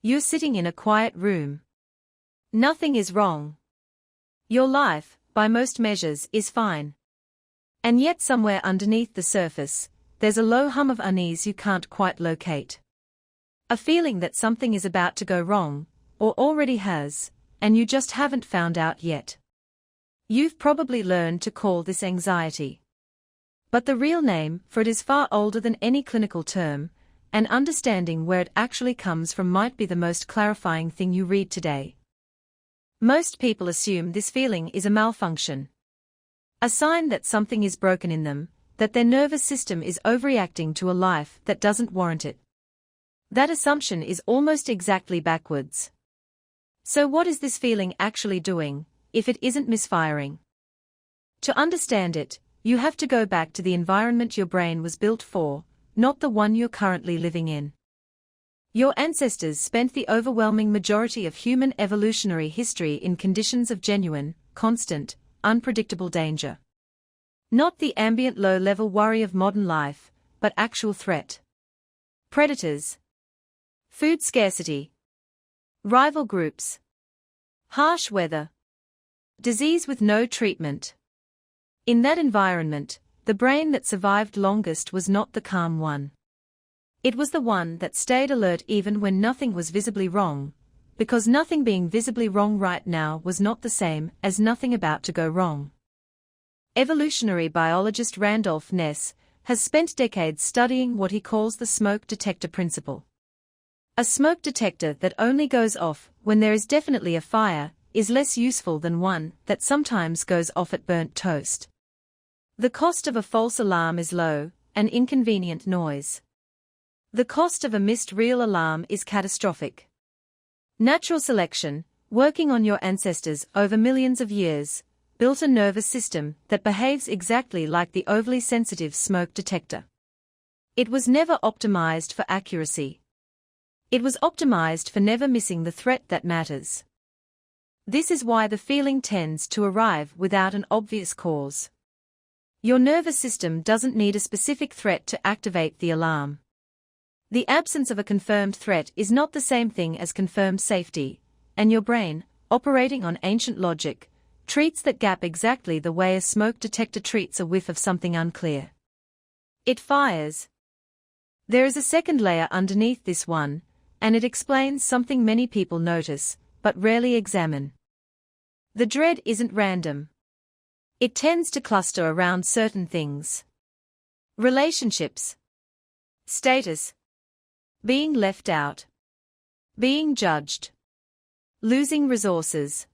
You're sitting in a quiet room. Nothing is wrong. Your life, by most measures, is fine. And yet somewhere underneath the surface, there's a low hum of unease you can't quite locate. A feeling that something is about to go wrong, or already has, and you just haven't found out yet. You've probably learned to call this anxiety. But the real name for it is far older than any clinical term, and understanding where it actually comes from might be the most clarifying thing you read today. Most people assume this feeling is a malfunction. A sign that something is broken in them, that their nervous system is overreacting to a life that doesn't warrant it. That assumption is almost exactly backwards. So what is this feeling actually doing, if it isn't misfiring? To understand it, you have to go back to the environment your brain was built for, not the one you're currently living in. Your ancestors spent the overwhelming majority of human evolutionary history in conditions of genuine, constant, unpredictable danger. Not the ambient low-level worry of modern life, but actual threat. Predators. Food scarcity. Rival groups. Harsh weather. Disease with no treatment. In that environment, the brain that survived longest was not the calm one. It was the one that stayed alert even when nothing was visibly wrong, because nothing being visibly wrong right now was not the same as nothing about to go wrong. Evolutionary biologist Randolph Ness has spent decades studying what he calls the smoke detector principle. A smoke detector that only goes off when there is definitely a fire is less useful than one that sometimes goes off at burnt toast. The cost of a false alarm is low, an inconvenient noise. The cost of a missed real alarm is catastrophic. Natural selection, working on your ancestors over millions of years, built a nervous system that behaves exactly like the overly sensitive smoke detector. It was never optimized for accuracy. It was optimized for never missing the threat that matters. This is why the feeling tends to arrive without an obvious cause. Your nervous system doesn't need a specific threat to activate the alarm. The absence of a confirmed threat is not the same thing as confirmed safety, and your brain, operating on ancient logic, treats that gap exactly the way a smoke detector treats a whiff of something unclear. It fires. There is a second layer underneath this one, and it explains something many people notice, but rarely examine. The dread isn't random. It tends to cluster around certain things. Relationships. Status. Being left out. Being judged. Losing resources.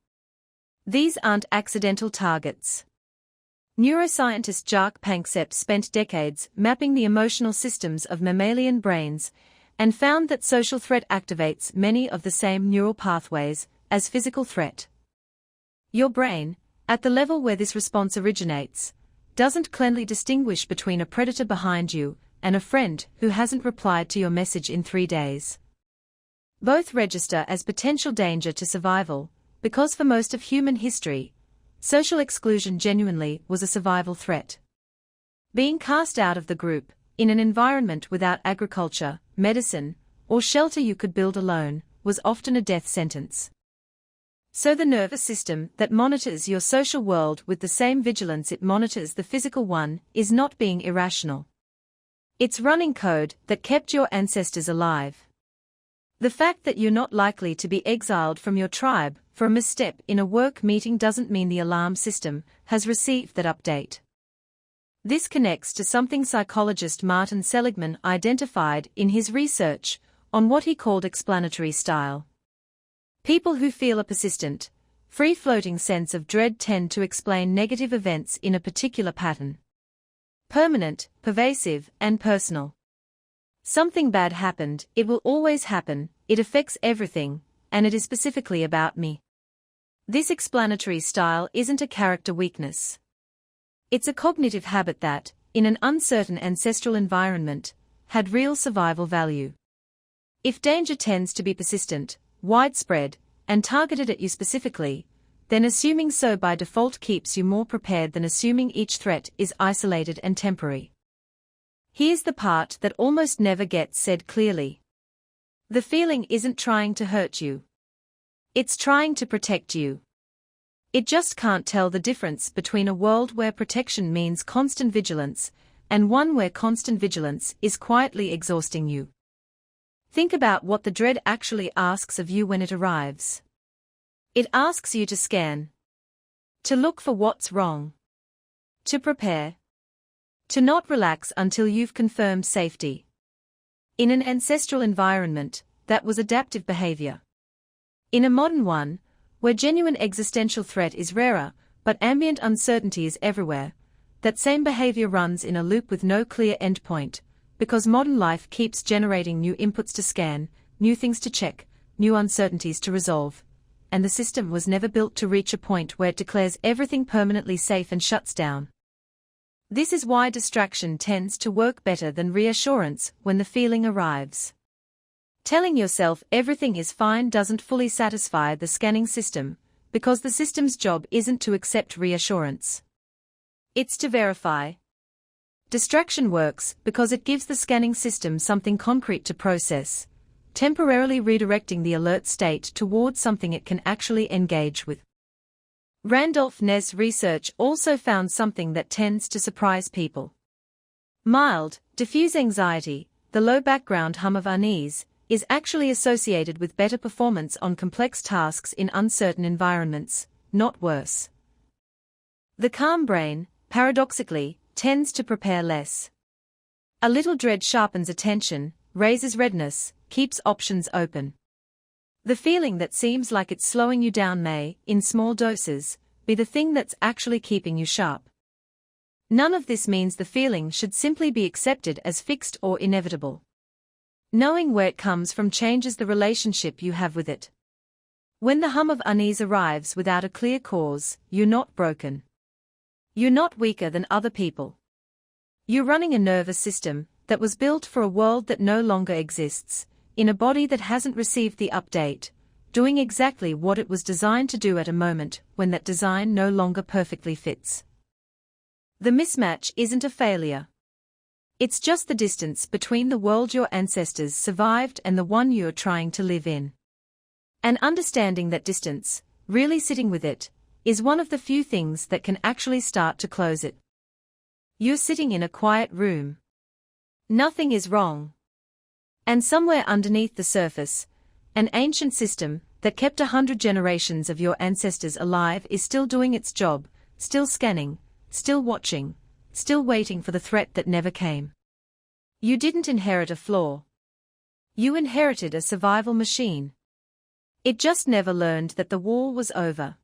These aren't accidental targets. Neuroscientist Jacques Panksepp spent decades mapping the emotional systems of mammalian brains and found that social threat activates many of the same neural pathways as physical threat. Your brain, at the level where this response originates, doesn't cleanly distinguish between a predator behind you and a friend who hasn't replied to your message in 3 days. Both register as potential danger to survival, because for most of human history, social exclusion genuinely was a survival threat. Being cast out of the group, in an environment without agriculture, medicine, or shelter you could build alone, was often a death sentence. So the nervous system that monitors your social world with the same vigilance it monitors the physical one is not being irrational. It's running code that kept your ancestors alive. The fact that you're not likely to be exiled from your tribe for a misstep in a work meeting doesn't mean the alarm system has received that update. This connects to something psychologist Martin Seligman identified in his research on what he called explanatory style. People who feel a persistent, free-floating sense of dread tend to explain negative events in a particular pattern. Permanent, pervasive, and personal. Something bad happened, it will always happen, it affects everything, and it is specifically about me. This explanatory style isn't a character weakness. It's a cognitive habit that, in an uncertain ancestral environment, had real survival value. If danger tends to be persistent, widespread, and targeted at you specifically, then assuming so by default keeps you more prepared than assuming each threat is isolated and temporary. Here's the part that almost never gets said clearly. The feeling isn't trying to hurt you. It's trying to protect you. It just can't tell the difference between a world where protection means constant vigilance and one where constant vigilance is quietly exhausting you. Think about what the dread actually asks of you when it arrives. It asks you to scan, to look for what's wrong, to prepare, to not relax until you've confirmed safety. In an ancestral environment, that was adaptive behavior. In a modern one, where genuine existential threat is rarer, but ambient uncertainty is everywhere, that same behavior runs in a loop with no clear endpoint, because modern life keeps generating new inputs to scan, new things to check, new uncertainties to resolve, and the system was never built to reach a point where it declares everything permanently safe and shuts down. This is why distraction tends to work better than reassurance when the feeling arrives. Telling yourself everything is fine doesn't fully satisfy the scanning system, because the system's job isn't to accept reassurance. It's to verify. Distraction works because it gives the scanning system something concrete to process, temporarily redirecting the alert state towards something it can actually engage with. Randolph Ness research also found something that tends to surprise people. Mild, diffuse anxiety, the low background hum of unease, is actually associated with better performance on complex tasks in uncertain environments, not worse. The calm brain, paradoxically, tends to prepare less. A little dread sharpens attention, raises readiness, keeps options open. The feeling that seems like it's slowing you down may, in small doses, be the thing that's actually keeping you sharp. None of this means the feeling should simply be accepted as fixed or inevitable. Knowing where it comes from changes the relationship you have with it. When the hum of unease arrives without a clear cause, you're not broken. You're not weaker than other people. You're running a nervous system that was built for a world that no longer exists, in a body that hasn't received the update, doing exactly what it was designed to do at a moment when that design no longer perfectly fits. The mismatch isn't a failure. It's just the distance between the world your ancestors survived and the one you're trying to live in. And understanding that distance, really sitting with it, is one of the few things that can actually start to close it. You're sitting in a quiet room. Nothing is wrong. And somewhere underneath the surface, an ancient system that kept 100 generations of your ancestors alive is still doing its job, still scanning, still watching, still waiting for the threat that never came. You didn't inherit a flaw. You inherited a survival machine. It just never learned that the war was over.